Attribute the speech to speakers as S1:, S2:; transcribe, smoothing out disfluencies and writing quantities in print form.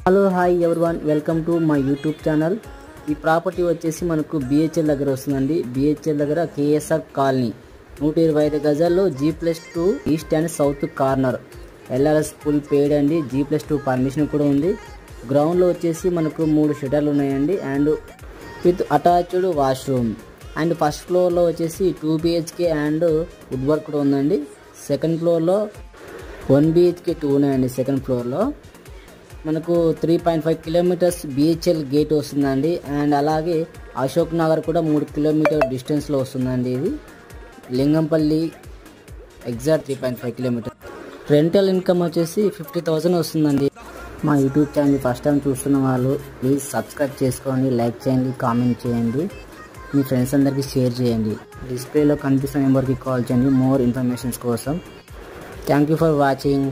S1: Hello hi everyone, welcome to my YouTube channel. ఈ property వచ్చేసి మనకు బిహెచ్ఎల్ దగ్గర వస్తుందండి. బిహెచ్ఎల్ దగ్గర కేఎస్ఆర్ కాలనీ 125 గజాల్లో G+2 east and south corner. LRS full పేడ్ అండి. G+2 పర్మిషన్ కూడా ఉంది. గ్రౌండ్లో వచ్చేసి మనకు 3 షటర్లు ఉన్నాయండి and with attached washroom. And first ఫ్లోర్లో వచ్చేసి 2 BHK అండ్ వుడ్ వర్క్ కూడా ఉందండి. సెకండ్ ఫ్లోర్లో 1 BHK 2 ఉన్నాయండి. సెకండ్ ఫ్లోర్లో మనకు 3.5 కిలోమీటర్స్ బిహెచ్ఎల్ గేట్ వస్తుందండి. అండ్ అలాగే అశోక్ నగర్ కూడా 3 కిలోమీటర్ డిస్టెన్స్లో వస్తుందండి. ఇది Lingampally exact 3.5 kilometre. Rental income వచ్చేసి 50,000 వస్తుందండి. మా యూట్యూబ్ ఛానల్ ఫస్ట్ టైం చూస్తున్న వాళ్ళు ప్లీజ్ సబ్స్క్రైబ్ చేసుకోండి, లైక్ చేయండి, కామెంట్ చేయండి, మీ ఫ్రెండ్స్ అందరికీ షేర్ చేయండి. డిస్ప్లేలో కనిపిస్తున్న నెంబర్కి కాల్ చేయండి మోర్ ఇన్ఫర్మేషన్స్ కోసం. Thank you for watching.